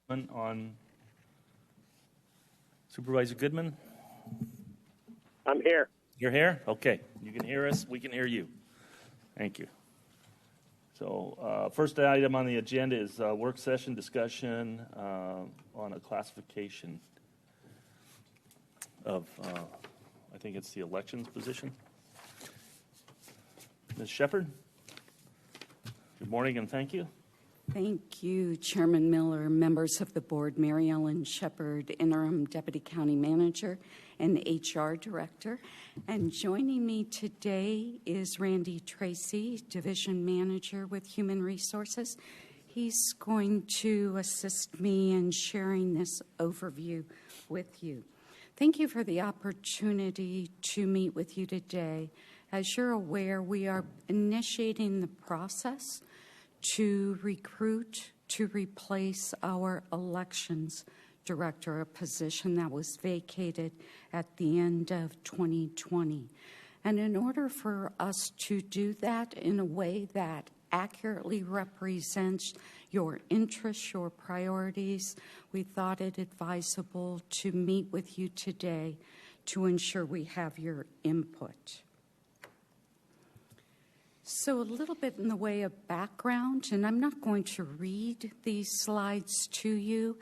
On Supervisor Goodman? I'm here. You're here? Okay. You can hear us. We can hear you. Thank you. So first item on the agenda is work session discussion on a classification of, I think it's the elections position. Ms. Shepard? Good morning and thank you. Thank you, Chairman Miller, members of the board, Mary Ellen Shepard, Interim Deputy County Manager and HR Director. And joining me today is Randy Tracy, Division Manager with Human Resources. He's going to assist me in sharing this overview with you. Thank you for the opportunity to meet with you today. As you're aware, we are initiating the process to recruit to replace our elections director, a position that was vacated at the end of 2020. And in order for us to do that in a way that accurately represents your interests, your priorities, we thought it advisable to meet with you today to ensure we have your input. So a little bit in the way of background, and I'm not going to read these slides to you.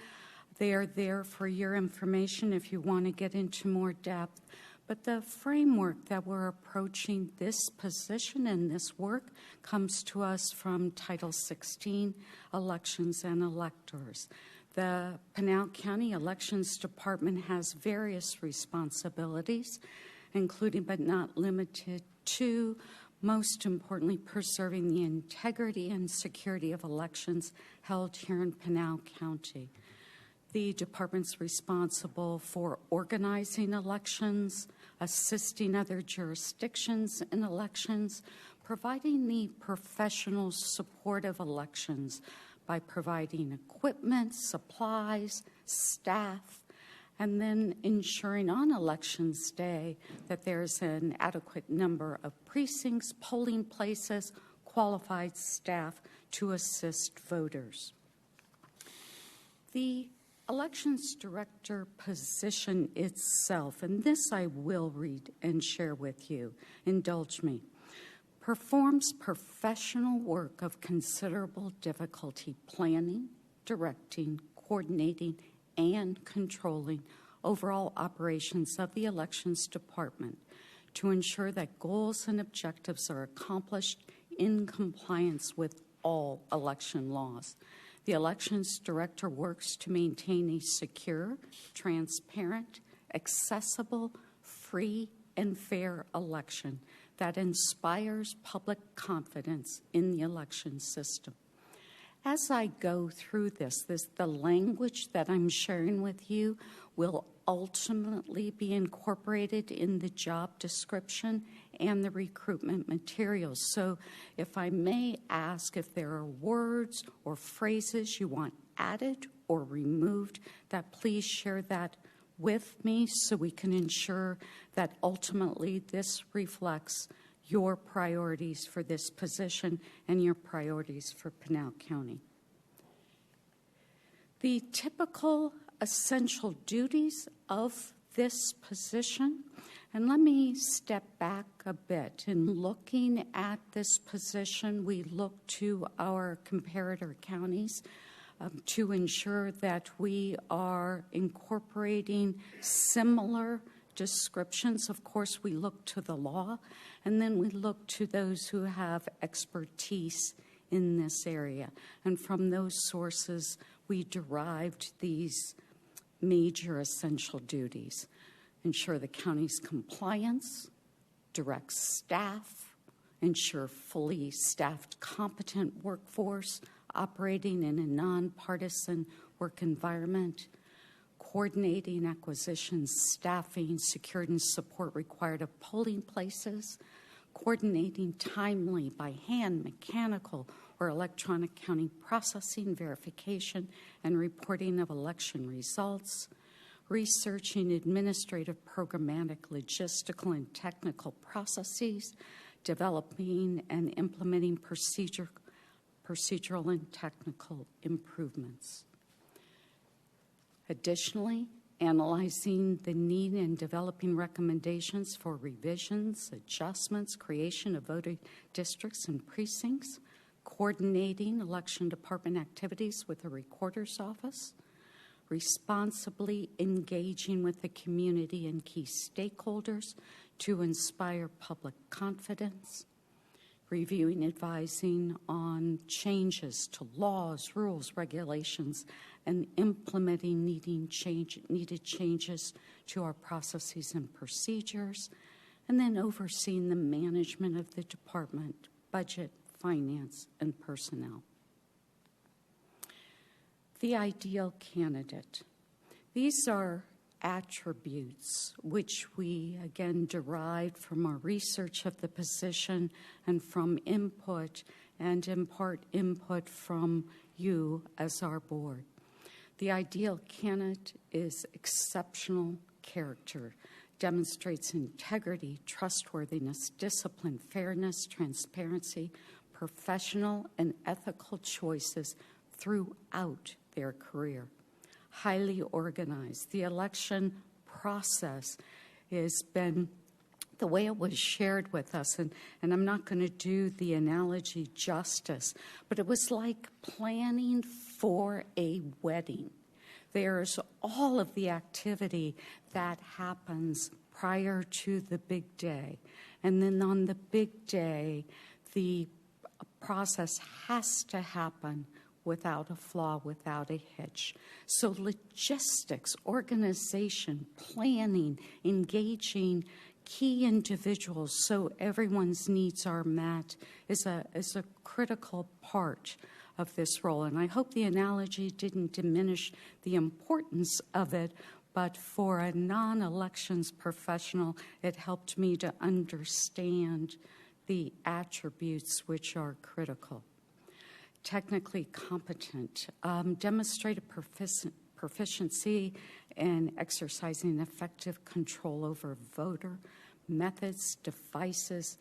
They are there for your information if you want to get into more depth. But the framework that we're approaching this position and this work comes to us from Title 16, Elections and Electors. The Pinal County Elections Department has various responsibilities, including but not limited to, most importantly, preserving the integrity and security of elections held here in Pinal County. The department's responsible for organizing elections, assisting other jurisdictions in elections, providing the professional support of elections by providing equipment, supplies, staff, and then ensuring on Elections Day that there's an adequate number of precincts, polling places, qualified staff to assist voters. The Elections Director position itself, and this I will read and share with you, indulge me, performs professional work of considerable difficulty planning, directing, coordinating, and controlling overall operations of the Elections Department to ensure that goals and objectives are accomplished in compliance with all election laws. The Elections Director works to maintain a secure, transparent, accessible, free, and fair election that inspires public confidence in the election system. As I go through this, the language that I'm sharing with you will ultimately be incorporated in the job description and the recruitment materials. So if I may ask if there are words or phrases you want added or removed, that please share that with me so we can ensure that ultimately this reflects your priorities for this position and your priorities for Pinal County. The typical essential duties of this position, and let me step back a bit. In looking at this position, we look to our comparator counties to ensure that we are incorporating similar descriptions. Of course, we look to the law, and then we look to those who have expertise in this area. And from those sources, we derived these major essential duties. Ensure the county's compliance, direct staff, ensure fully staffed, competent workforce operating in a nonpartisan work environment, coordinating acquisitions, staffing, security and support required of polling places, coordinating timely by hand, mechanical, or electronic counting processing, verification, and reporting of election results, researching administrative, programmatic, logistical, and technical processes, developing and implementing procedural and technical improvements. Additionally, analyzing the need and developing recommendations for revisions, adjustments, creation of voting districts and precincts, coordinating election department activities with the recorder's office, responsibly engaging with the community and key stakeholders to inspire public confidence, reviewing, advising on changes to laws, rules, regulations, and implementing needed changes to our processes and procedures, and then overseeing the management of the department, budget, finance, and personnel. The ideal candidate. These are attributes which we, again, derived from our research of the position and from input, and in part input from you as our board. The ideal candidate is exceptional character, demonstrates integrity, trustworthiness, discipline, fairness, transparency, professional and ethical choices throughout their career. Highly organized. The election process has been the way it was shared with us, and I'm not going to do the analogy justice, but it was like planning for a wedding. There's all of the activity that happens prior to the big day, and then on the big day, the process has to happen without a flaw, without a hitch. So logistics, organization, planning, engaging key individuals so everyone's needs are met is a critical part of this role. And I hope the analogy didn't diminish the importance of it, but for a non-elections professional, it helped me to understand the attributes which are critical. Technically competent, demonstrated proficiency in exercising effective control over voter methods, devices,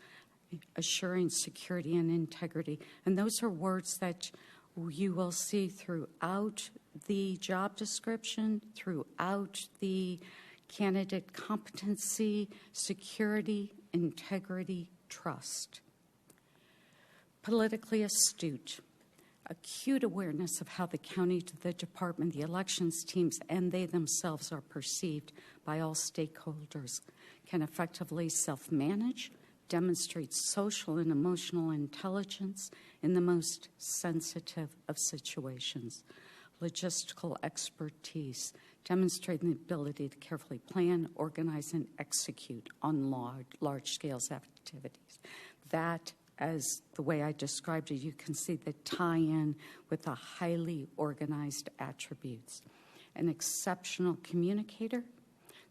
assuring security and integrity. And those are words that you will see throughout the job description, throughout the candidate competency, security, integrity, trust. Politically astute. Acute awareness of how the county, the department, the elections teams, and they themselves are perceived by all stakeholders, can effectively self-manage, demonstrate social and emotional intelligence in the most sensitive of situations. Logistical expertise, demonstrating the ability to carefully plan, organize, and execute on large-scale activities. That, as the way I described it, you can see the tie-in with the highly organized attributes. An exceptional communicator,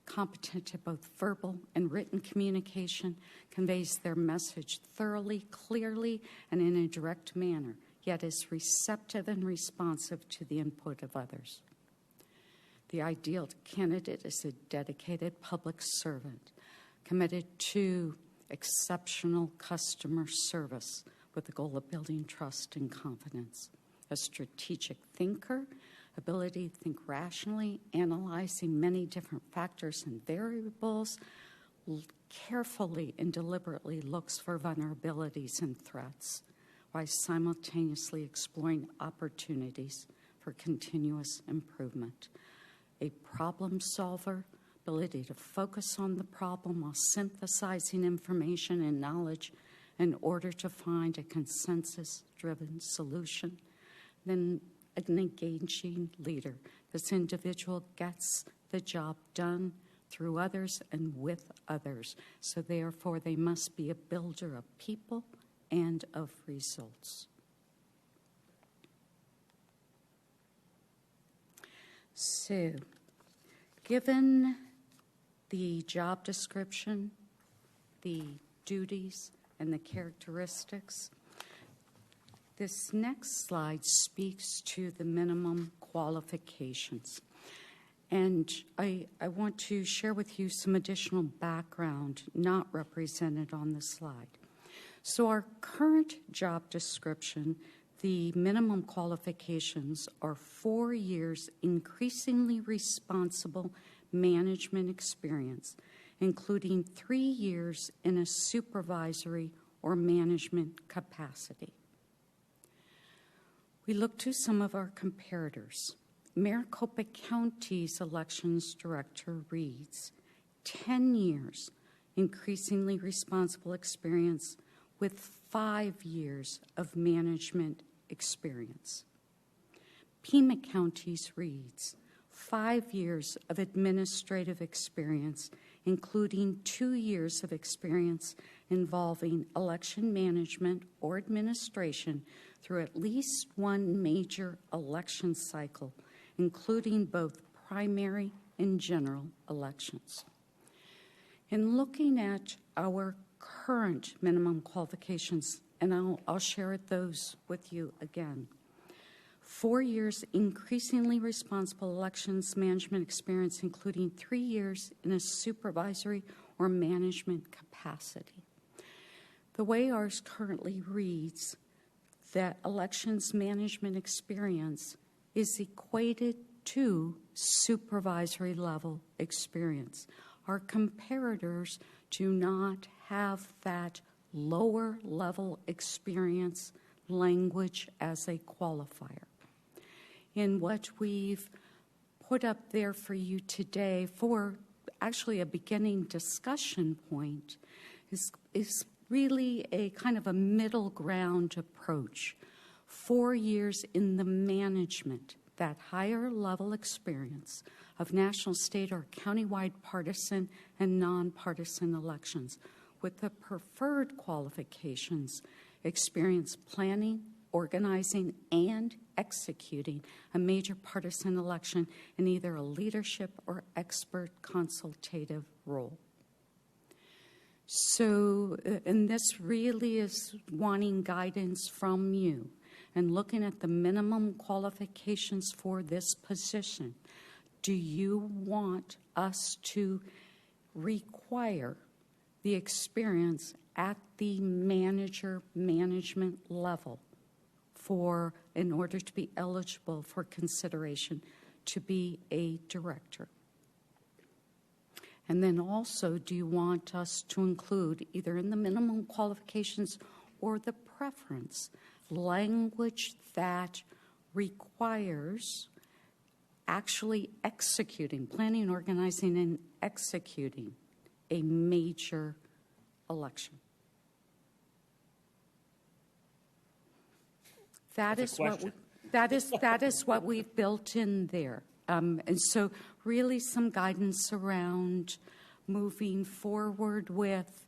competent at both verbal and written communication, conveys their message thoroughly, clearly, and in a direct manner, yet is receptive and responsive to the input of others. The ideal candidate is a dedicated public servant, committed to exceptional customer service with the goal of building trust and confidence. A strategic thinker, ability to think rationally, analyzing many different factors and variables, carefully and deliberately looks for vulnerabilities and threats, while simultaneously exploring opportunities for continuous improvement. A problem solver, ability to focus on the problem while synthesizing information and knowledge in order to find a consensus-driven solution. Then an engaging leader. This individual gets the job done through others and with others. So therefore, they must be a builder of people and of results. So, given the job description, the duties, and the characteristics, this next slide speaks to the minimum qualifications. And I want to share with you some additional background not represented on the slide. So our current job description, the minimum qualifications are 4 years increasingly responsible management experience, including 3 years in a supervisory or management capacity. We look to some of our comparators. Maricopa County's elections director reads, 10 years increasingly responsible experience with 5 years of management experience. Pima County's reads, 5 years of administrative experience, including 2 years of experience involving election management or administration through at least one major election cycle, including both primary and general elections. In looking at our current minimum qualifications, and I'll share those with you again. 4 years increasingly responsible elections management experience, including 3 years in a supervisory or management capacity. The way ours currently reads, that elections management experience is equated to supervisory level experience. Our comparators do not have that lower level experience language as a qualifier. And what we've put up there for you today for actually a beginning discussion point is really a kind of a middle ground approach. 4 years in the management, that higher level experience of national, state, or countywide partisan and nonpartisan elections, with the preferred qualifications, experience planning, organizing, and executing a major partisan election in either a leadership or expert consultative role. So, and this really is wanting guidance from you and looking at the minimum qualifications for this position. Do you want us to require the experience at the manager management level in order to be eligible for consideration to be a director? And then also, do you want us to include, either in the minimum qualifications or the preference, language that requires actually executing, planning, organizing, and executing a major election? That is what we've built in there. And so really some guidance around moving forward with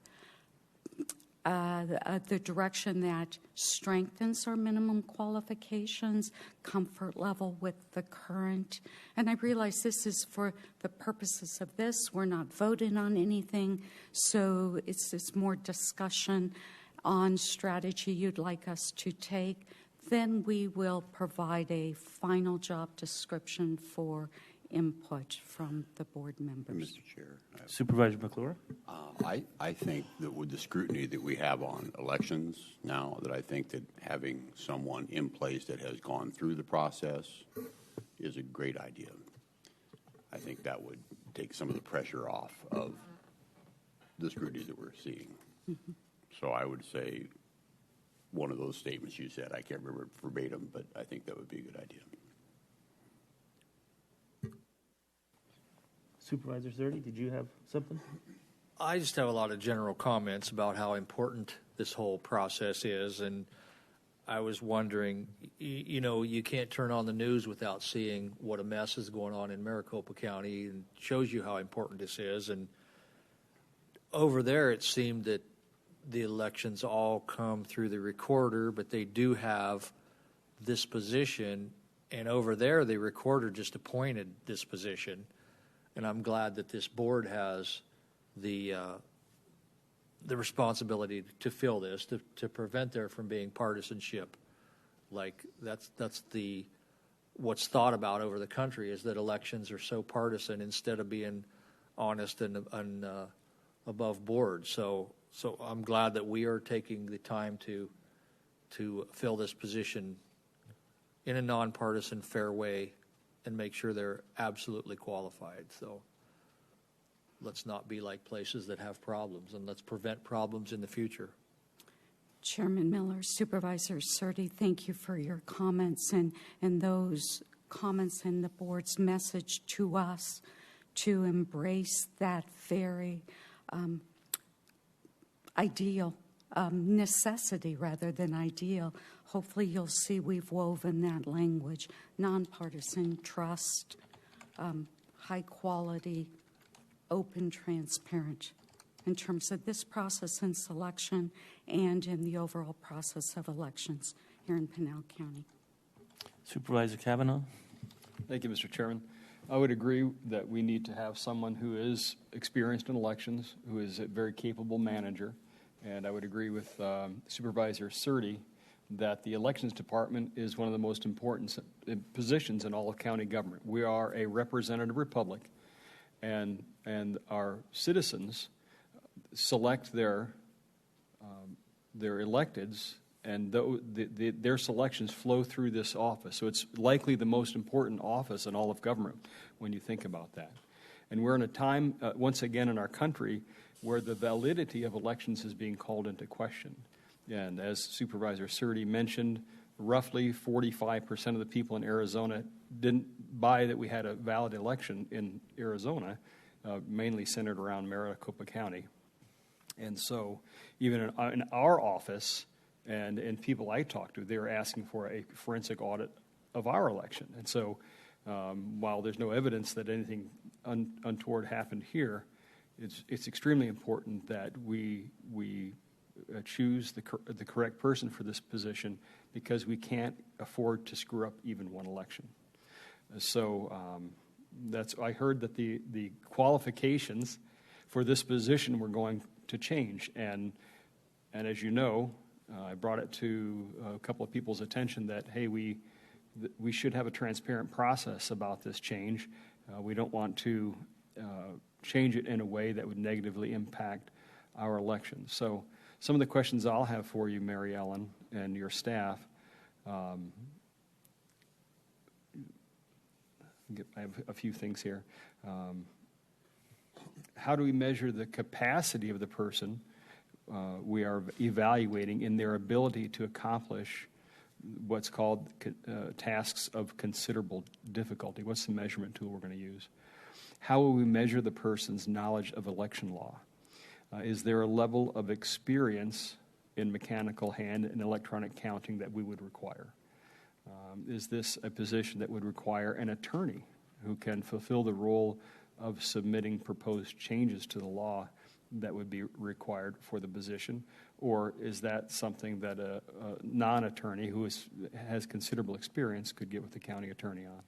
the direction that strengthens our minimum qualifications, comfort level with the current. And I realize this is for the purposes of this. We're not voting on anything, so it's more discussion on strategy you'd like us to take. Then we will provide a final job description for input from the board members. Mr. Chair, Supervisor McClure? I think that with the scrutiny that we have on elections now, that I think that having someone in place that has gone through the process is a great idea. I think that would take some of the pressure off of the scrutiny that we're seeing. Mm-hmm. So I would say one of those statements you said, I can't remember verbatim, but I think that would be a good idea. Supervisor Zerdy, did you have something? I just have a lot of general comments about how important this whole process is, and I was wondering, you know, you can't turn on the news without seeing what a mess is going on in Maricopa County, and shows you how important this is. And over there, it seemed that the elections all come through the recorder, but they do have this position, and over there, the recorder just appointed this position. And I'm glad that this board has the responsibility to fill this, to prevent there from being partisanship. Like that's what's thought about over the country, is that elections are so partisan instead of being honest and above board. So I'm glad that we are taking the time to fill this position in a nonpartisan, fair way and make sure they're absolutely qualified. So let's not be like places that have problems, and let's prevent problems in the future. Chairman Miller, Supervisor Surtee, thank you for your comments and those comments and the board's message to us to embrace that very ideal necessity rather than ideal. Hopefully you'll see we've woven that language, nonpartisan, trust, high quality, open, transparent, in terms of this process and selection and in the overall process of elections here in Pinal County. Supervisor Kavanaugh? Thank you, Mr. Chairman. I would agree that we need to have someone who is experienced in elections, who is a very capable manager, and I would agree with Supervisor Surtee that the Elections Department is one of the most important positions in all of county government. We are a representative republic, and our citizens select their electeds, and their selections flow through this office. So it's likely the most important office in all of government when you think about that. And we're in a time, once again in our country, where the validity of elections is being called into question. And as Supervisor Surtee mentioned, roughly 45% of the people in Arizona didn't buy that we had a valid election in Arizona, mainly centered around Maricopa County. And so even in our office and people I talk to, they're asking for a forensic audit of our election. And so while there's no evidence that anything untoward happened here, it's extremely important that we choose the correct person for this position, because we can't afford to screw up even one election. So I heard that the qualifications for this position were going to change, and as you know, I brought it to a couple of people's attention that, hey, we should have a transparent process about this change. We don't want to change it in a way that would negatively impact our elections. So some of the questions I'll have for you, Mary Ellen, and your staff, I have a few things here. How do we measure the capacity of the person we are evaluating in their ability to accomplish what's called tasks of considerable difficulty? What's the measurement tool we're going to use? How will we measure the person's knowledge of election law? Is there a level of experience in mechanical hand and electronic counting that we would require? Is this a position that would require an attorney who can fulfill the role of submitting proposed changes to the law that would be required for the position? Or is that something that a non-attorney who has considerable experience could get with the county attorney on?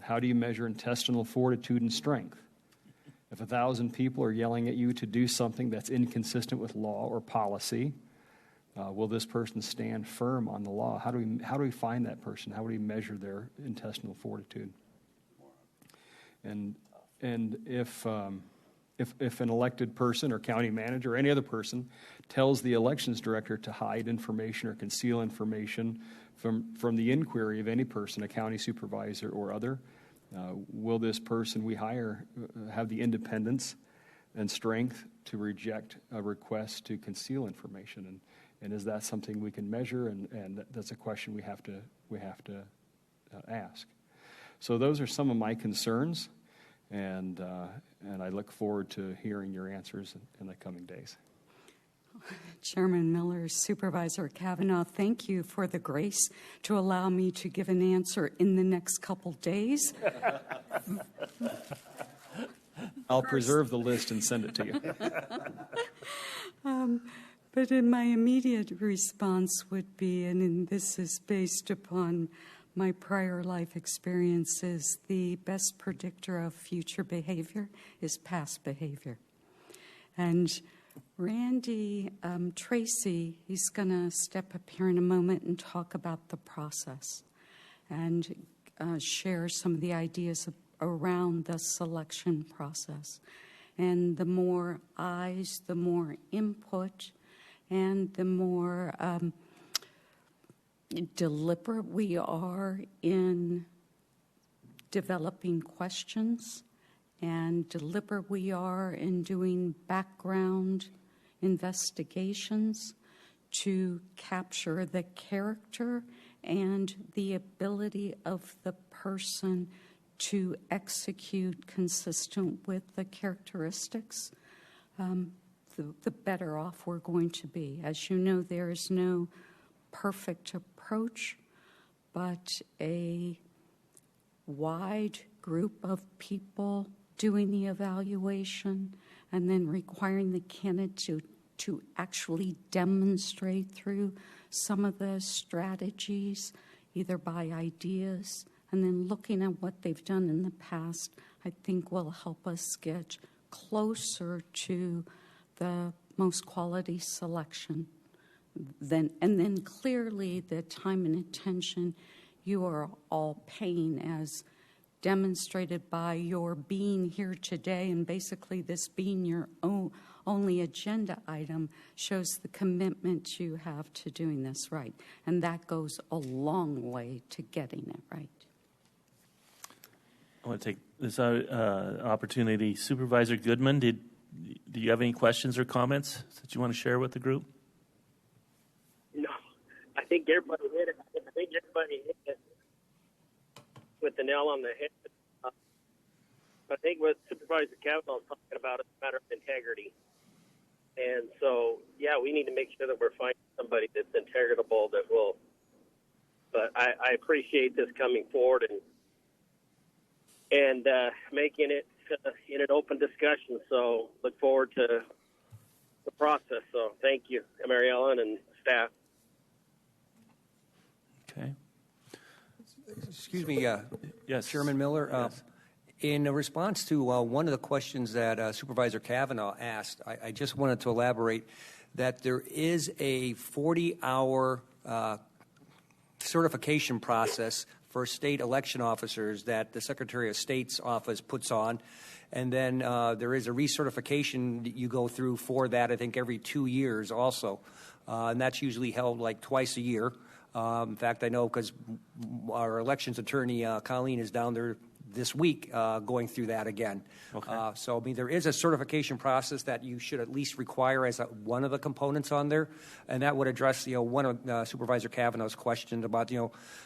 How do you measure intestinal fortitude and strength? If 1,000 people are yelling at you to do something that's inconsistent with law or policy, will this person stand firm on the law? How do we find that person? How do we measure their intestinal fortitude? And if an elected person or county manager or any other person tells the elections director to hide information or conceal information from the inquiry of any person, a county supervisor or other, will this person we hire have the independence and strength to reject a request to conceal information? And is that something we can measure? And that's a question we have to ask. So those are some of my concerns, and I look forward to hearing your answers in the coming days. Chairman Miller, Supervisor Kavanaugh, thank you for the grace to allow me to give an answer in the next couple days. I'll preserve the list and send it to you. But in my immediate response would be, and this is based upon my prior life experiences, the best predictor of future behavior is past behavior. And Randy Tracy, he's going to step up here in a moment and talk about the process and share some of the ideas around the selection process. And the more eyes, the more input, and the more deliberate we are in developing questions and deliberate we are in doing background investigations to capture the character and the ability of the person to execute consistent with the characteristics, the better off we're going to be. As you know, there is no perfect approach, but a wide group of people doing the evaluation and then requiring the candidate to actually demonstrate through some of the strategies, either by ideas, and then looking at what they've done in the past, I think will help us get closer to the most quality selection. And then clearly the time and attention you are all paying, as demonstrated by your being here today, and basically this being your only agenda item, shows the commitment you have to doing this right. And that goes a long way to getting it right. I want to take this opportunity. Supervisor Goodman, do you have any questions or comments that you want to share with the group? No, I think everybody hit it. I think everybody hit it with the nail on the head. I think what Supervisor Cavanaugh is talking about is a matter of integrity. And so, yeah, we need to make sure that we're finding somebody that's integritable that will. But I appreciate this coming forward and making it in an open discussion. So look forward to the process. So thank you, Mary Ellen and staff. Okay. Excuse me, Yes. Chairman Miller. Yes. In response to one of the questions that Supervisor Cavanaugh asked, I just wanted to elaborate that there is a 40-hour certification process for state election officers that the Secretary of State's office puts on. And then there is a recertification that you go through for that, I think, every 2 years also. And that's usually held like twice a year. In fact, I know because our elections attorney, Colleen, is down there this week going through that again. Okay. So, I mean, there is a certification process that you should at least require as one of the components on there, and that would address, one of Supervisor Cavanaugh's questions about,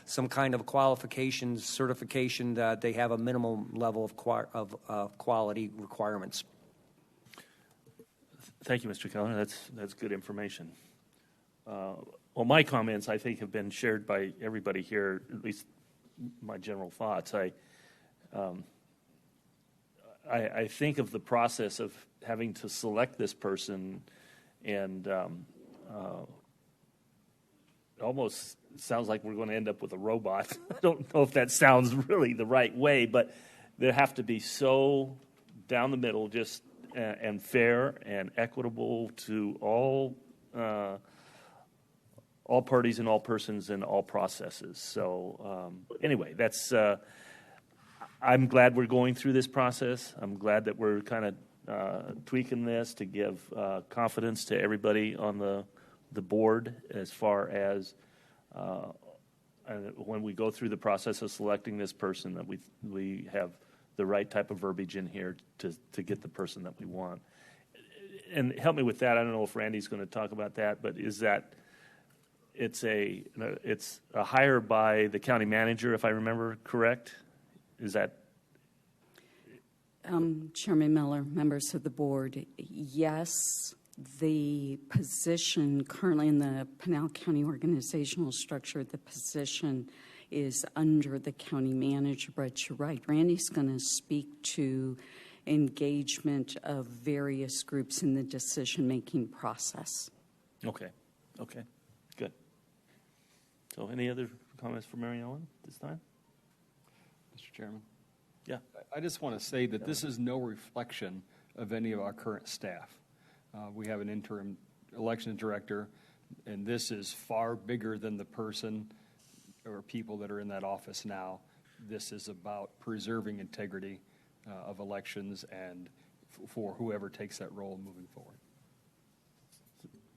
some kind of qualifications, certification that they have a minimum level of quality requirements. Thank you, Mr. Keller. That's good information. Well, my comments, I think, have been shared by everybody here, at least my general thoughts. I think of the process of having to select this person, and almost sounds like we're going to end up with a robot. I don't know if that sounds really the right way, but they have to be so down the middle, just and fair and equitable to all parties and all persons and all processes. So anyway, that's. I'm glad we're going through this process. I'm glad that we're kind of tweaking this to give confidence to everybody on the board as far as when we go through the process of selecting this person, that we have the right type of verbiage in here to get the person that we want. And help me with that. I don't know if Randy's going to talk about that, but is that it's a hire by the county manager, if I remember correct? Is that? Chairman Miller, members of the board, yes, the position currently in the Pinal County organizational structure, the position is under the county manager, but you're right. Randy's going to speak to engagement of various groups in the decision-making process. Okay, good. So any other comments for Mary Ellen this time? Mr. Chairman? Yeah. I just want to say that this is no reflection of any of our current staff. We have an interim elections director, and this is far bigger than the person or people that are in that office now. This is about preserving integrity of elections and for whoever takes that role moving forward.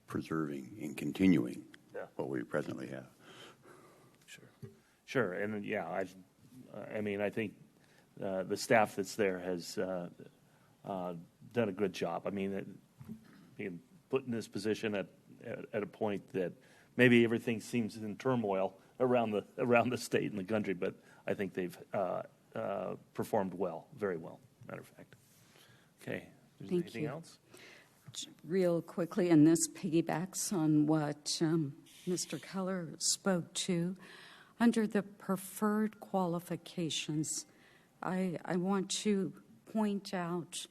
Preserving and continuing what we presently have. Sure, and yeah, I mean, I think the staff that's there has done a good job. I mean, being put in this position at a point that maybe everything seems in turmoil around the state and the country, but I think they've performed well, very well, matter of fact. Okay, is there anything else? Real quickly, and this piggybacks on what Mr. Keller spoke to. Under the preferred qualifications, I want to point out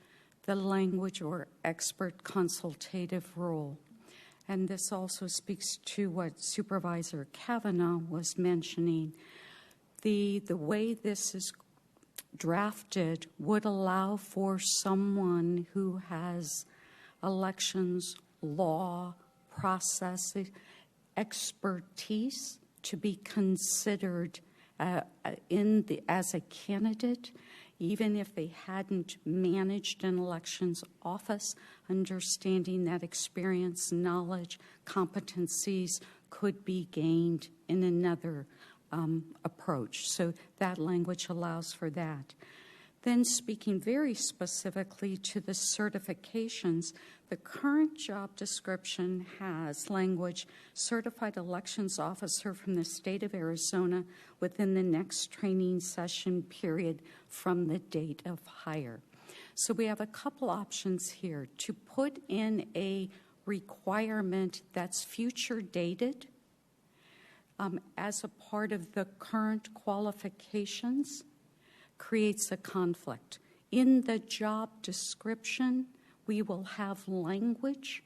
the language or expert consultative role. And this also speaks to what Supervisor Kavanaugh was mentioning. The way this is drafted would allow for someone who has elections, law, process, expertise to be considered as a candidate, even if they hadn't managed an elections office, understanding that experience, knowledge, competencies could be gained in another approach. So that language allows for that. Then speaking very specifically to the certifications, the current job description has language, certified elections officer from the state of Arizona within the next training session period from the date of hire. So we have a couple options here to put in a requirement that's future dated as a part of the current qualifications creates a conflict. In the job description, we will have language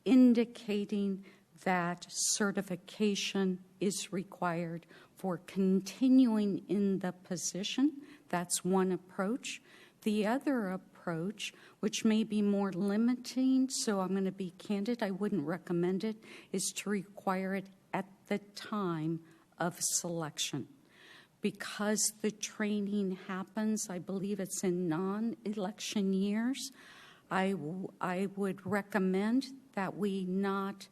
indicating that certification is required for continuing in the position. That's one approach. The other approach, which may be more limiting, so I'm going to be candid, I wouldn't recommend it, is to require it at the time of selection. Because the training happens, I believe it's in non-election years, I would recommend that we not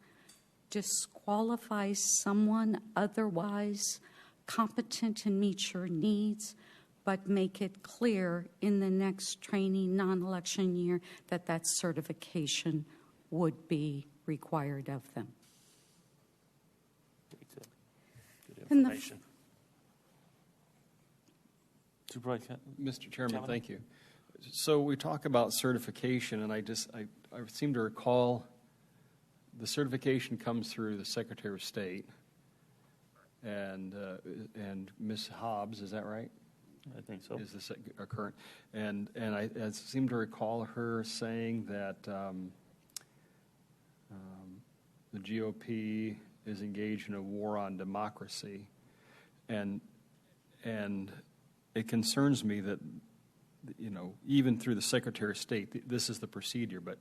disqualify someone otherwise competent and meet your needs, but make it clear in the next training non-election year that that certification would be required of them. Good information. Mr. Chairman, thank you. So we talk about certification, and I seem to recall the certification comes through the Secretary of State and Ms. Hobbs, is that right? I think so. Is this a current? And I seem to recall her saying that the GOP is engaged in a war on democracy, and it concerns me that, you know, even through the Secretary of State, this is the procedure, but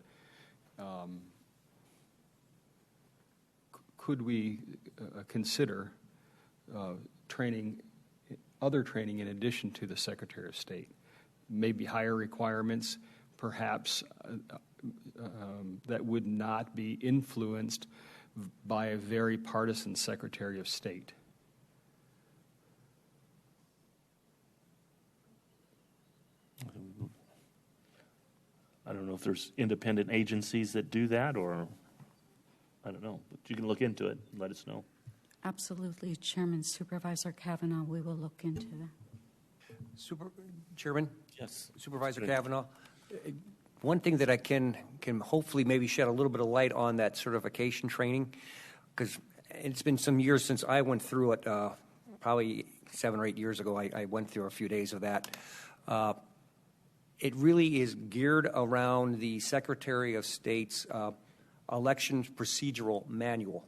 could we consider other training in addition to the Secretary of State? Maybe higher requirements, perhaps, that would not be influenced by a very partisan Secretary of State. I don't know if there's independent agencies that do that, or I don't know, but you can look into it and let us know. Absolutely, Chairman. Supervisor Kavanaugh, we will look into that. Chairman? Yes. Supervisor Kavanaugh? One thing that I can hopefully maybe shed a little bit of light on that certification training, because it's been some years since I went through it, probably 7 or 8 years ago, I went through a few days of that. It really is geared around the Secretary of State's elections procedural manual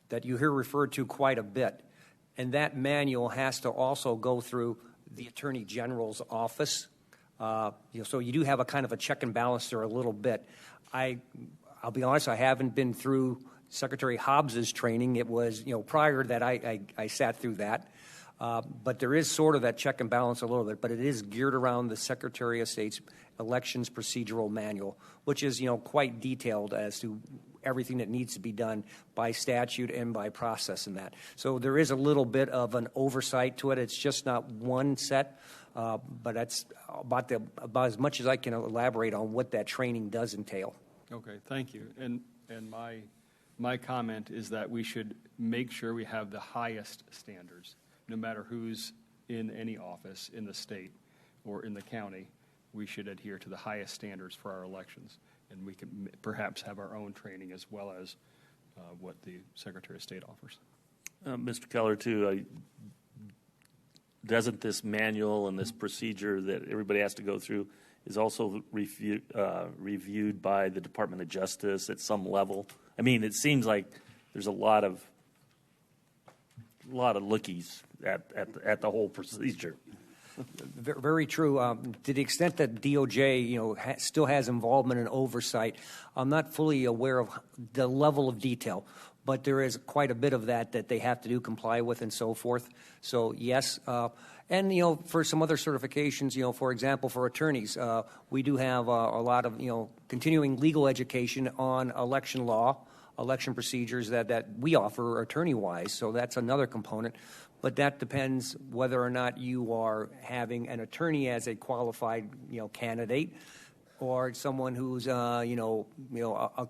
that you hear referred to quite a bit. And that manual has to also go through the Attorney General's office. So you do have a kind of a check and balance there a little bit. I'll be honest, I haven't been through Secretary Hobbs's training. It was, prior that I sat through that. But there is sort of that check and balance a little bit, but it is geared around the Secretary of State's Elections Procedural Manual, which is, quite detailed as to everything that needs to be done by statute and by process in that. So there is a little bit of an oversight to it. It's just not one set, but that's about as much as I can elaborate on what that training does entail. Okay, thank you. And my comment is that we should make sure we have the highest standards, no matter who's in any office in the state or in the county. We should adhere to the highest standards for our elections, and we can perhaps have our own training as well as what the Secretary of State offers. Mr. Keller, too, doesn't this manual and this procedure that everybody has to go through is also reviewed by the Department of Justice at some level? I mean, it seems like there's a lot of lookies at the whole procedure. Very true. To the extent that DOJ, still has involvement and oversight, I'm not fully aware of the level of detail, but there is quite a bit of that they have to do, comply with, and so forth. So yes, and for some other certifications, for example, for attorneys, we do have a lot of continuing legal education on election law, election procedures that we offer attorney-wise. So that's another component. But that depends whether or not you are having an attorney as a qualified, candidate, or someone who's, a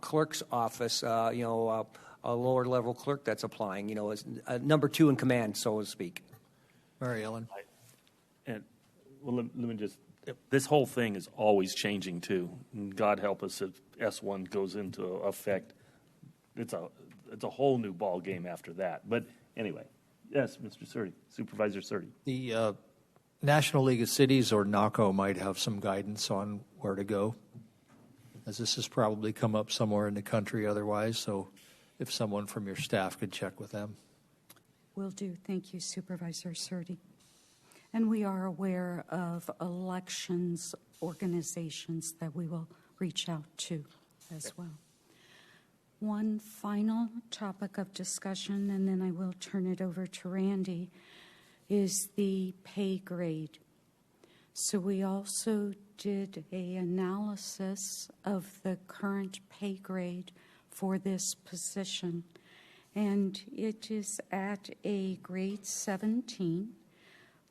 clerk's office, a lower level clerk that's applying, as a number two in command, so to speak. Mary Ellen. And well, let me just. This whole thing is always changing too. And God help us if S1 goes into effect. It's a whole new ball game after that. But anyway. Yes, Mr. Surdy, Supervisor Surdy. The National League of Cities, or NACO, might have some guidance on where to go, as this has probably come up somewhere in the country otherwise. So if someone from your staff could check with them. Will do. Thank you, Supervisor Surdy. And we are aware of elections organizations that we will reach out to as well. One final topic of discussion, and then I will turn it over to Randy, is the pay grade. So we also did an analysis of the current pay grade for this position, and it is at a grade 17,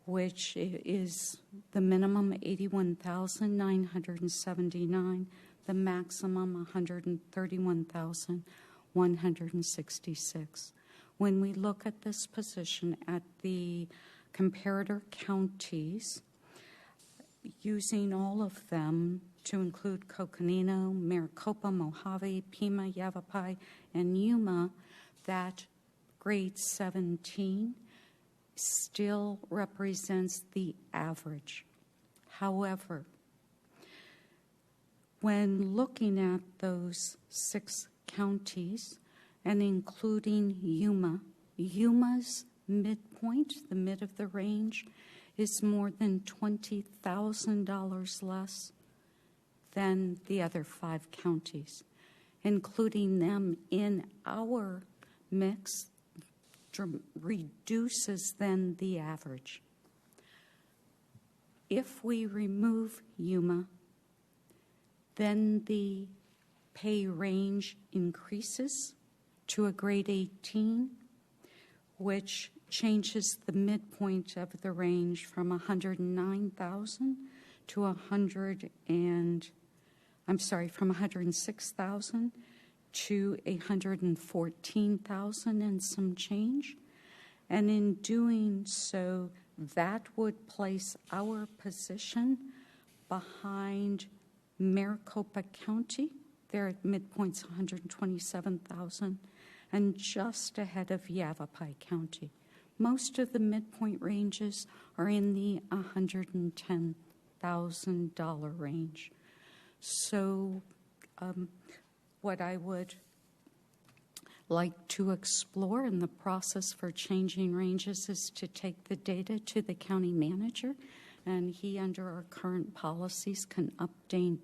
which is the minimum $81,979. The maximum 131,166. When we look at this position at the comparator counties, using all of them to include Coconino, Maricopa, Mojave, Pima, Yavapai, and Yuma, that grade 17 still represents the average. However, when looking at those 6 counties and including Yuma, Yuma's midpoint, the mid of the range, is more than $20,000 less than the other 5 counties. Including them in our mix reduces then the average. If we remove Yuma, then the pay range increases to a grade 18, which changes the midpoint of the range from 109,000 to from 106,000 to 114,000 and some change. And in doing so, that would place our position behind Maricopa County. Their midpoint's 127,000, and just ahead of Yavapai County. Most of the midpoint ranges are in the $110,000 range. So what I would like to explore in the process for changing ranges is to take the data to the county manager, and he, under our current policies, can update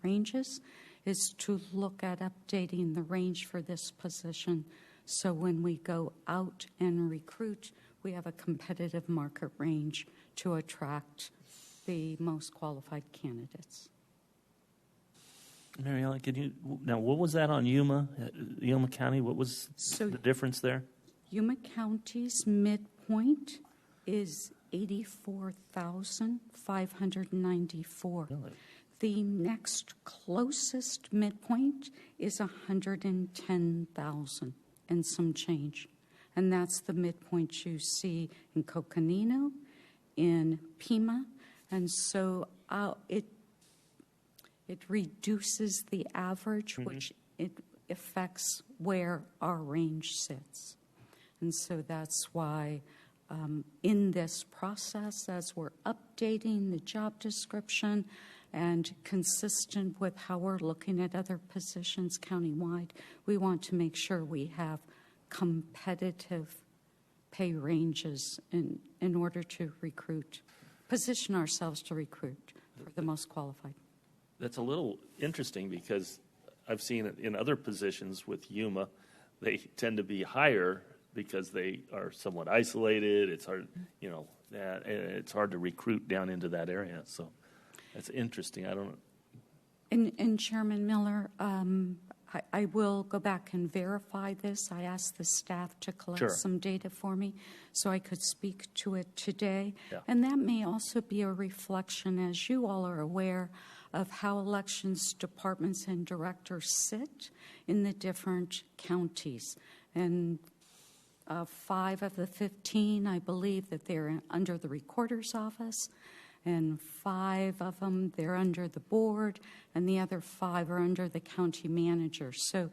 ranges, is to look at updating the range for this position. So when we go out and recruit, we have a competitive market range to attract the most qualified candidates. Mary Ellen, now what was that on Yuma County? What was So- the difference there? Yuma County's midpoint is 84,594. Really? The next closest midpoint is 110,000 and some change. And that's the midpoint you see in Coconino, in Pima. And so it reduces the average, which it affects where our range sits. And so that's why in this process, as we're updating the job description and consistent with how we're looking at other positions countywide, we want to make sure we have competitive pay ranges in order to position ourselves to recruit for the most qualified. That's a little interesting because I've seen it in other positions with Yuma. They tend to be higher because they are somewhat isolated. It's hard, it's hard to recruit down into that area. So that's interesting. I don't. And Chairman Miller, I will go back and verify this. I asked the staff to collect Sure. some data for me so I could speak to it today. Yeah. And that may also be a reflection, as you all are aware, of how elections departments and directors sit in the different counties. And 5 of the 15, I believe that they're under the recorder's office, and 5 of them, they're under the board, and the other 5 are under the county manager. So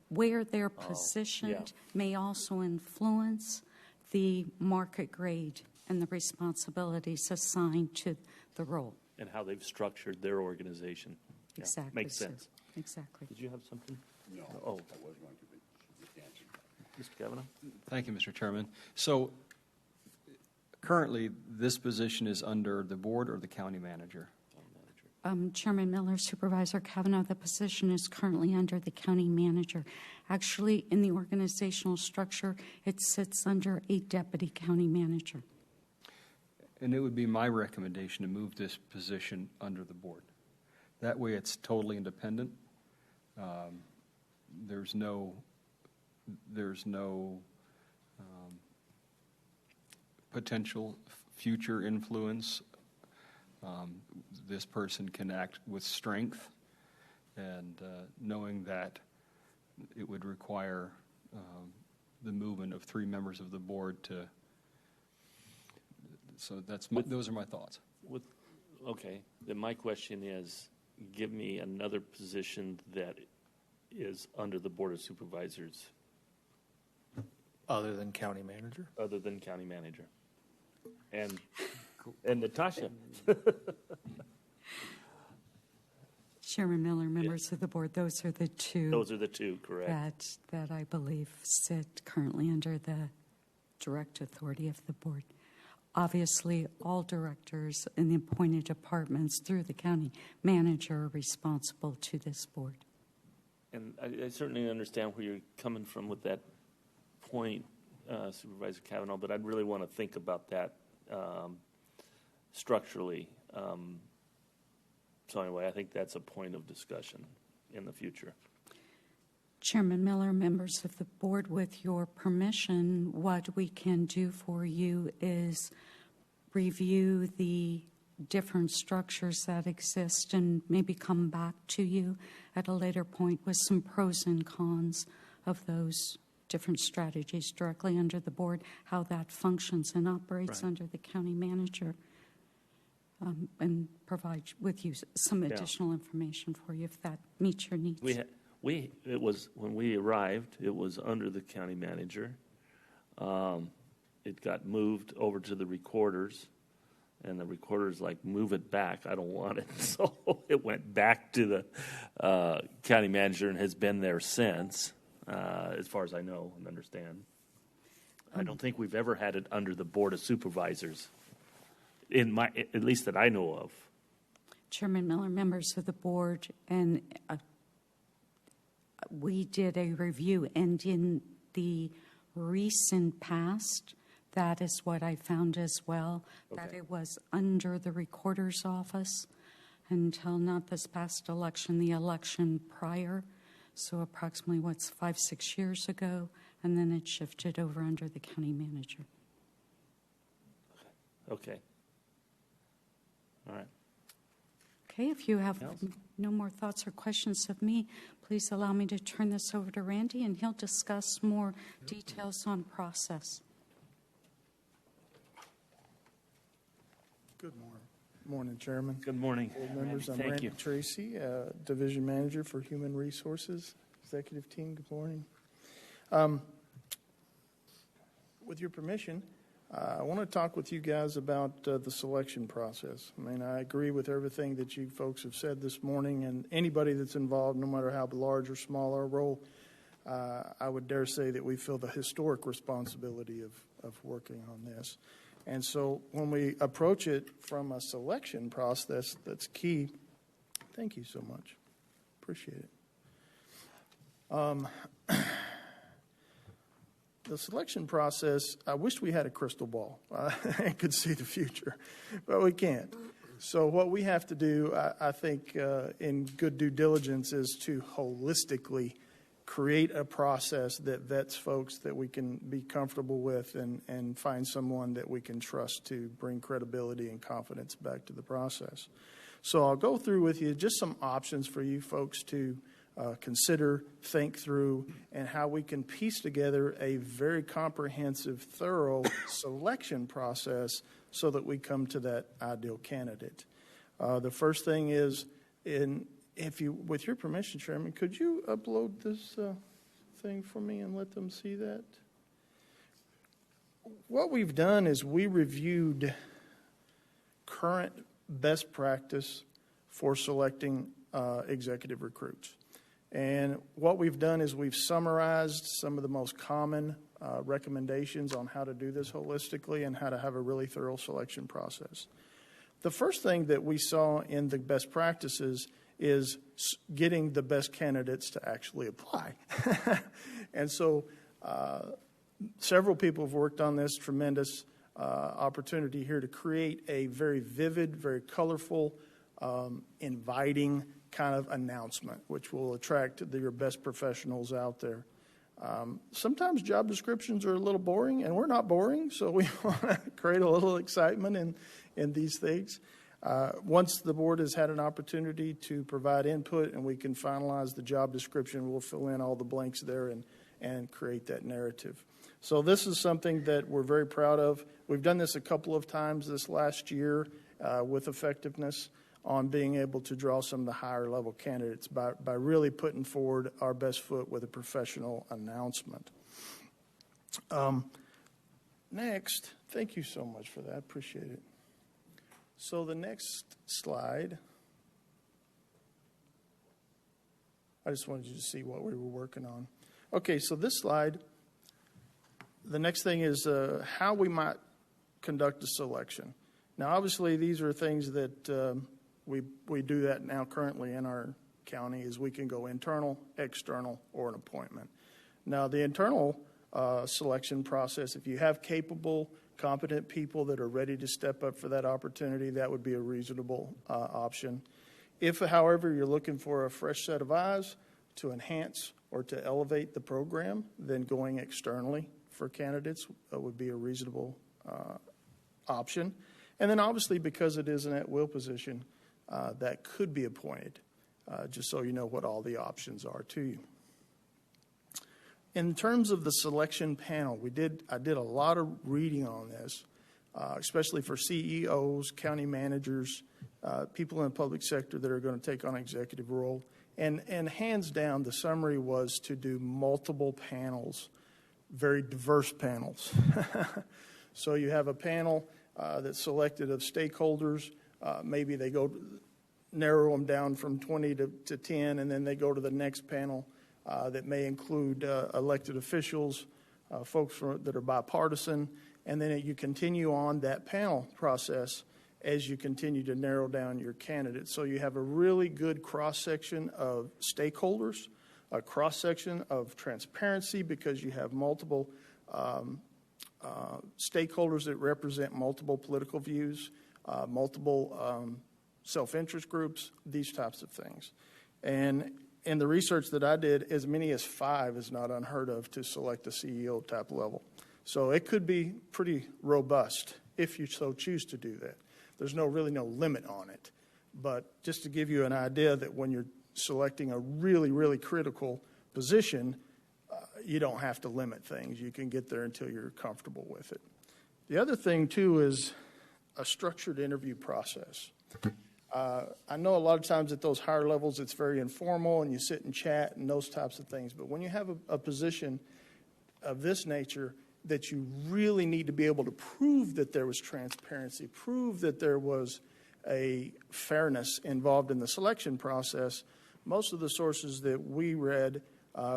where they're positioned may also influence the market grade and the responsibilities assigned to the role. And how they've structured their organization. Yeah, Exactly. makes sir. sense. Exactly. Did you have something? No, Oh. I was going to, but just answered. Mr. Kavanaugh? Thank you, Mr. Chairman. So currently, this position is under the board or the county manager? Chairman Miller, Supervisor Kavanaugh, the position is currently under the county manager. Actually, in the organizational structure, it sits under a deputy county manager. And it would be my recommendation to move this position under the board. That way, it's totally independent. There's no potential future influence. This person can act with strength, and knowing that it would require the movement of 3 members of the board to. So those are my thoughts. Okay, then my question is, give me another position that is under the Board of Supervisors Other than county manager? other than county manager. And Natasha. Chairman Miller, members of the board, those are the two Those are the two, correct? that I believe sit currently under the direct authority of the board. Obviously, all directors in the appointed departments through the county manager are responsible to this board. And I certainly understand where you're coming from with that point, Supervisor Kavanaugh, but I'd really want to think about that structurally. So anyway, I think that's a point of discussion in the future. Chairman Miller, members of the board, with your permission, what we can do for you is review the different structures that exist and maybe come back to you at a later point with some pros and cons of those different strategies directly under the board, how that functions and operates Right. under the county manager, and provide with you some additional information for you if that meets your needs. It was when we arrived, it was under the county manager. It got moved over to the recorders, and the recorders like, move it back. I don't want it. So it went back to the county manager and has been there since, as far as I know and understand. I don't think we've ever had it under the Board of Supervisors, at least that I know of. Chairman Miller, members of the board, and we did a review, and in the recent past, That is what I found as well, that Okay. it was under the recorder's office until not this past election, the election prior. So approximately, 5-6 years ago, and then it shifted over under the county manager. Okay. All right. Okay, if you have Else? no more thoughts or questions of me, please allow me to turn this over to Randy, and he'll discuss more details on process. Good morning, Chairman. Good morning. Board members, I'm Thank Randy you. Tracy, Division Manager for Human Resources. Executive team, good morning. With your permission, I want to talk with you guys about the selection process. I mean, I agree with everything that you folks have said this morning, and anybody that's involved, no matter how large or small our role, I would dare say that we feel the historic responsibility of working on this. And so when we approach it from a selection process that's key, thank you so much. Appreciate it. The selection process, I wish we had a crystal ball and could see the future, but we can't. So what we have to do, I think, in good due diligence is to holistically create a process that vets folks that we can be comfortable with and find someone that we can trust to bring credibility and confidence back to the process. So I'll go through with you just some options for you folks to consider, think through, and how we can piece together a very comprehensive, thorough selection process so that we come to that ideal candidate. The first thing is, with your permission, Chairman, could you upload this thing for me and let them see that? What we've done is we reviewed current best practice for selecting executive recruits. And what we've done is we've summarized some of the most common recommendations on how to do this holistically and how to have a really thorough selection process. The first thing that we saw in the best practices is getting the best candidates to actually apply. And so several people have worked on this tremendous opportunity here to create a very vivid, very colorful, inviting kind of announcement, which will attract your best professionals out there. Sometimes job descriptions are a little boring, and we're not boring, so we want to create a little excitement in these things. Once the board has had an opportunity to provide input and we can finalize the job description, we'll fill in all the blanks there and create that narrative. So this is something that we're very proud of. We've done this a couple of times this last year with effectiveness on being able to draw some of the higher level candidates by really putting forward our best foot with a professional announcement. Next, thank you so much for that. Appreciate it. So the next slide, I just wanted you to see what we were working on. Okay, so this slide, the next thing is how we might conduct a selection. Now, obviously, these are things that we do that now currently in our county, is we can go internal, external, or an appointment. Now, the internal selection process, if you have capable, competent people that are ready to step up for that opportunity, that would be a reasonable option. If, however, you're looking for a fresh set of eyes to enhance or to elevate the program, then going externally for candidates would be a reasonable option. And then obviously, because it is an at-will position, that could be appointed, just so you know what all the options are to you. In terms of the selection panel, I did a lot of reading on this, especially for CEOs, county managers, people in the public sector that are going to take on an executive role. And hands down, the summary was to do multiple panels, very diverse panels. So you have a panel that's selected of stakeholders. Maybe they narrow them down from 20 to 10, and then they go to the next panel that may include elected officials, folks that are bipartisan, and then you continue on that panel process as you continue to narrow down your candidates. So you have a really good cross-section of stakeholders, a cross-section of transparency because you have multiple stakeholders that represent multiple political views, multiple self-interest groups, these types of things. And in the research that I did, as many as 5 is not unheard of to select a CEO type level. So it could be pretty robust if you so choose to do that. There's really no limit on it. But just to give you an idea that when you're selecting a really, really critical position, you don't have to limit things. You can get there until you're comfortable with it. The other thing, too, is a structured interview process. I know a lot of times at those higher levels it's very informal and you sit and chat and those types of things. But when you have a position of this nature that you really need to be able to prove that there was transparency, prove that there was a fairness involved in the selection process, most of the sources that we read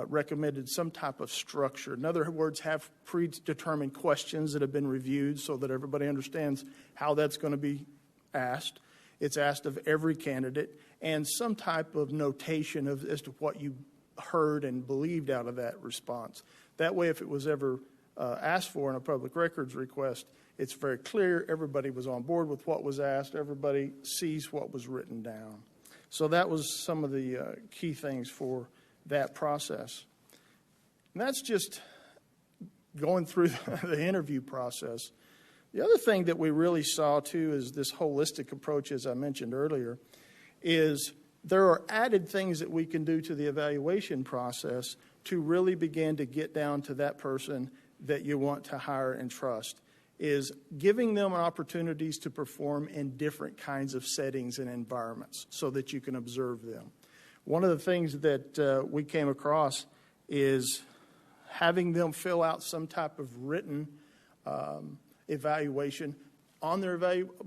recommended some type of structure. In other words, have predetermined questions that have been reviewed so that everybody understands how that's going to be asked. It's asked of every candidate, and some type of notation as to what you heard and believed out of that response. That way, if it was ever asked for in a public records request, it's very clear, everybody was on board with what was asked, everybody sees what was written down. So that was some of the key things for that process. And that's just going through the interview process. The other thing that we really saw, too, is this holistic approach, as I mentioned earlier, is there are added things that we can do to the evaluation process to really begin to get down to that person that you want to hire and trust, is giving them opportunities to perform in different kinds of settings and environments so that you can observe them. One of the things that we came across is having them fill out some type of written evaluation on their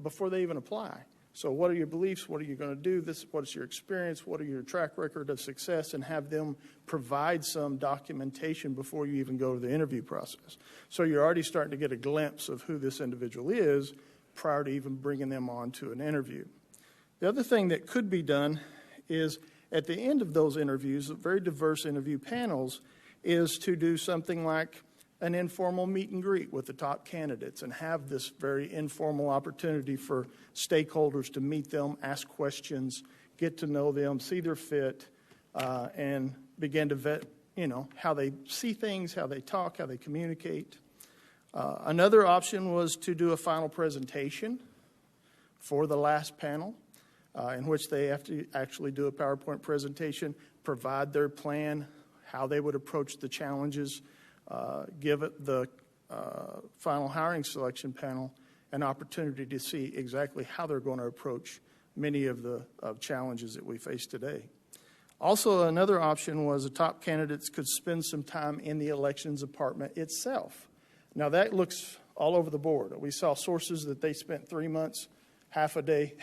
before they even apply. So what are your beliefs? What are you going to do? What is your experience? What are your track record of success? And have them provide some documentation before you even go to the interview process. So you're already starting to get a glimpse of who this individual is prior to even bringing them on to an interview. The other thing that could be done is at the end of those interviews, very diverse interview panels, is to do something like an informal meet and greet with the top candidates and have this very informal opportunity for stakeholders to meet them, ask questions, get to know them, see their fit, and begin to vet, how they see things, how they talk, how they communicate. Another option was to do a final presentation for the last panel, in which they have to actually do a PowerPoint presentation, provide their plan, how they would approach the challenges, give it the final hiring selection panel an opportunity to see exactly how they're going to approach many of the challenges that we face today. Also, another option was the top candidates could spend some time in the elections department itself. Now, that looks all over the board. We saw sources that they spent 3 months, half a day,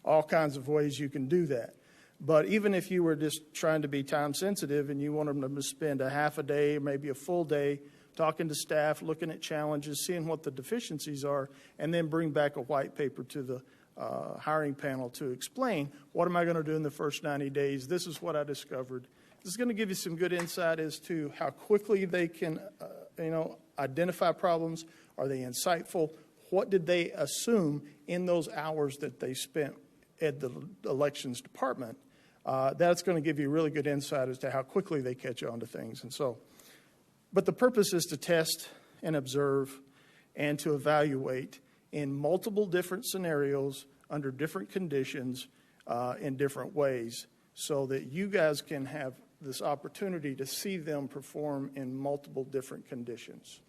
all kinds of ways you can do that. But even if you were just trying to be time sensitive and you wanted them to spend a half a day, maybe a full day, talking to staff, looking at challenges, seeing what the deficiencies are, and then bring back a white paper to the hiring panel to explain, what am I going to do in the first 90 days? This is what I discovered. This is going to give you some good insight as to how quickly they can, identify problems. Are they insightful? What did they assume in those hours that they spent at the elections department? That's going to give you really good insight as to how quickly they catch on to things. But the purpose is to test and observe and to evaluate in multiple different scenarios under different conditions in different ways so that you guys can have this opportunity to see them perform in multiple different conditions.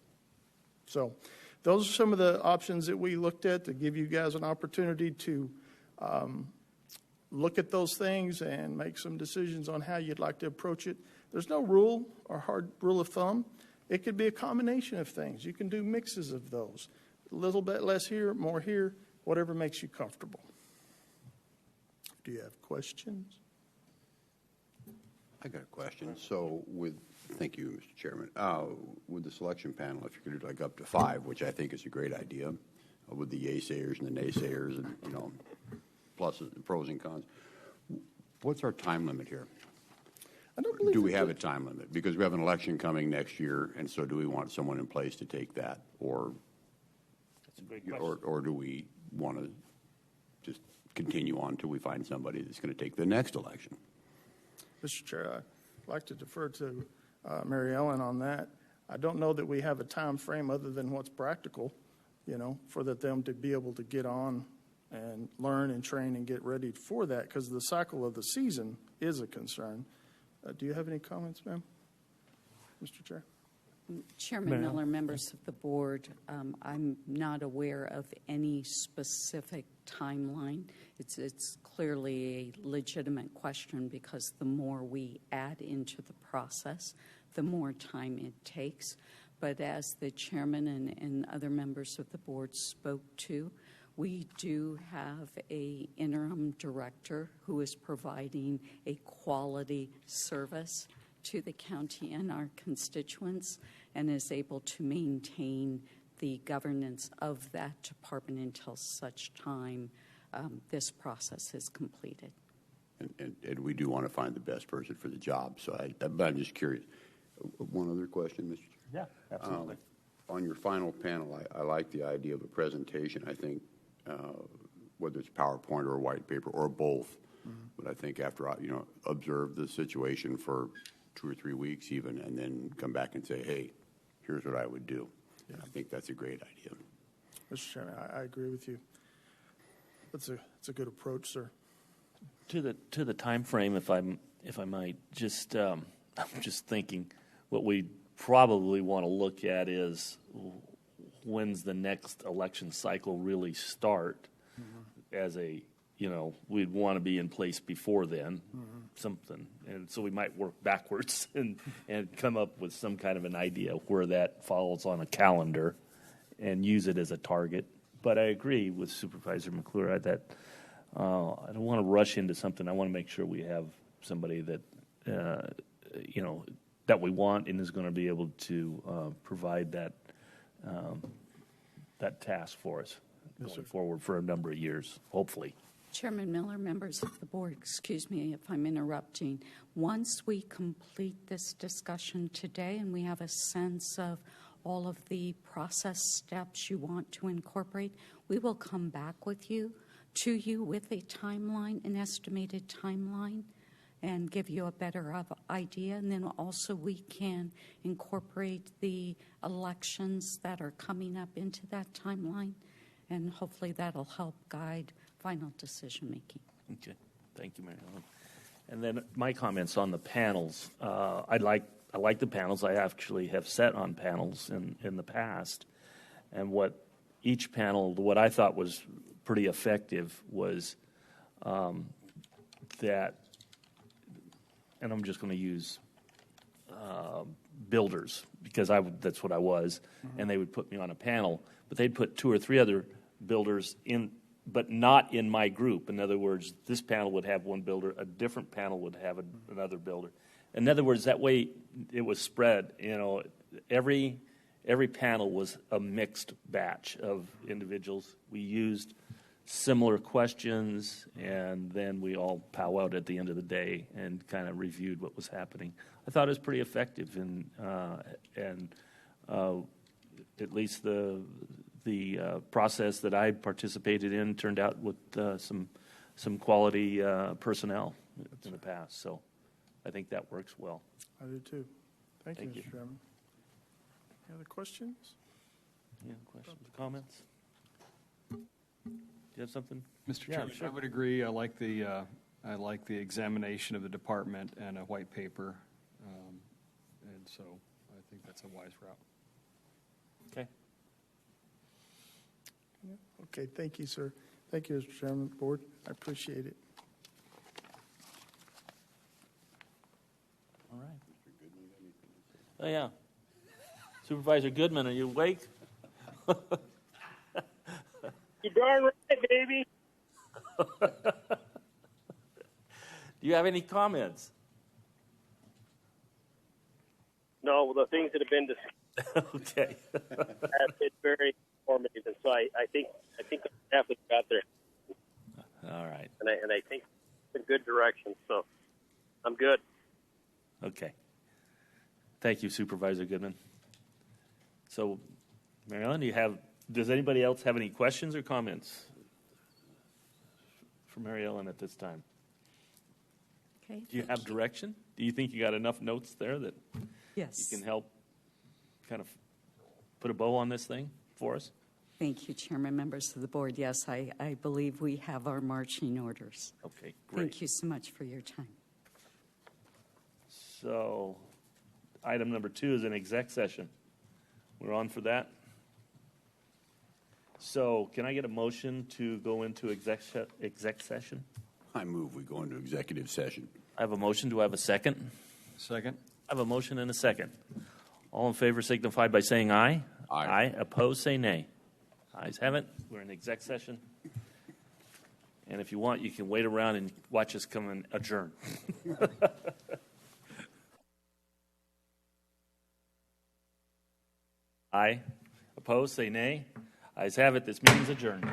So those are some of the options that we looked at to give you guys an opportunity to look at those things and make some decisions on how you'd like to approach it. There's no rule or hard rule of thumb. It could be a combination of things. You can do mixes of those. A little bit less here, more here, whatever makes you comfortable. Do you have questions? I got a question. So thank you, Mr. Chairman. With the selection panel, if you could do like up to 5, which I think is a great idea, with the yaysayers and the naysayers and, pluses, pros and cons. What's our time limit here? I don't believe Do we it have did. a time limit? Because we have an election coming next year, and so do we want someone in place to take that? Or That's a great question. or do we want to just continue on until we find somebody that's going to take the next election? Mr. Chair, I'd like to defer to Mary Ellen on that. I don't know that we have a time frame other than what's practical, for them to be able to get on and learn and train and get ready for that, because the cycle of the season is a concern. Do you have any comments, ma'am? Mr. Chair? Chairman Miller, members of the board, I'm not aware of any specific timeline. It's clearly a legitimate question because the more we add into the process, the more time it takes. But as the chairman and other members of the board spoke to, we do have an interim director who is providing a quality service to the county and our constituents and is able to maintain the governance of that department until such time this process is completed. And we do want to find the best person for the job. So I'm just curious. One other question, Mr. Chair. Yeah, absolutely. On your final panel, I like the idea of a presentation. I think whether it's PowerPoint or a white paper or both, but I think after observe the situation for 2 or 3 weeks even, and then come back and say, hey, here's what I would do. Yeah. I think that's a great idea. Mr. Chairman, I agree with you. It's a good approach, sir. To the time frame, if I might, just I'm just thinking, what we probably want to look at is when's the next election cycle really start? As we'd want to be in place before then, something, and so we might work backwards and come up with some kind of an idea where that falls on a calendar, and use it as a target. But I agree with Supervisor McClure that I don't want to rush into something. I want to make sure we have somebody that that we want and is going to be able to provide that task for us going forward for a number of years, hopefully. Chairman Miller, members of the board, excuse me if I'm interrupting. Once we complete this discussion today and we have a sense of all of the process steps you want to incorporate, we will come back to you with a timeline, an estimated timeline, and give you a better idea. And then also we can incorporate the elections that are coming up into that timeline, and hopefully that'll help guide final decision making. Okay, thank you, Mary Ellen. And then my comments on the panels. I like the panels. I actually have sat on panels in the past, and what I thought was pretty effective was that, and I'm just going to use builders because that's what I was, and they would put me on a panel, but they'd put 2 or 3 other builders in, but not in my group. In other words, this panel would have one builder, a different panel would have another builder. In other words, that way it was spread. Every panel was a mixed batch of individuals. We used similar questions, and then we all powwowed at the end of the day and kind of reviewed what was happening. I thought it was pretty effective, and at least the process that I participated in turned out with some quality personnel in the past. So I think that works well. I do too. Thank you, Thank you. Mr. Chairman. Any other questions? Yeah, questions, comments? Do you have something? Mr. Yeah, Chairman, sure. I would agree. I like the examination of the department and a white paper, and so I think that's a wise route. Okay. Okay, thank you, sir. Thank you, Mr. Chairman, board. I appreciate it. All right. Oh, yeah. Supervisor Goodman, are you awake? You darn right, baby. Do you have any comments? No, well, the things that have been discussed Okay. have been very informative, and so I think the staff has got there, All right. and I think it's in good direction. So I'm good. Okay. Thank you, Supervisor Goodman. So, Mary Ellen, does anybody else have any questions or comments for Mary Ellen at this time? Okay. Do you have direction? Do you think you got enough notes there that Yes. you can help kind of put a bow on this thing for us? Thank you, Chairman, members of the board. Yes, I believe we have our marching orders. Okay, great. Thank you so much for your time. So, item number 2 is an exec session. We're on for that. So, can I get a motion to go into exec session? I move we go into executive session. I have a motion. Do I have a second? Second? I have a motion and a second. All in favor signify by saying aye. Aye. Opposed, say nay. Ayes have it. We're in exec session. And if you want, you can wait around and watch us come and adjourn. Aye. Opposed, say nay. Ayes have it. This meeting's adjourned.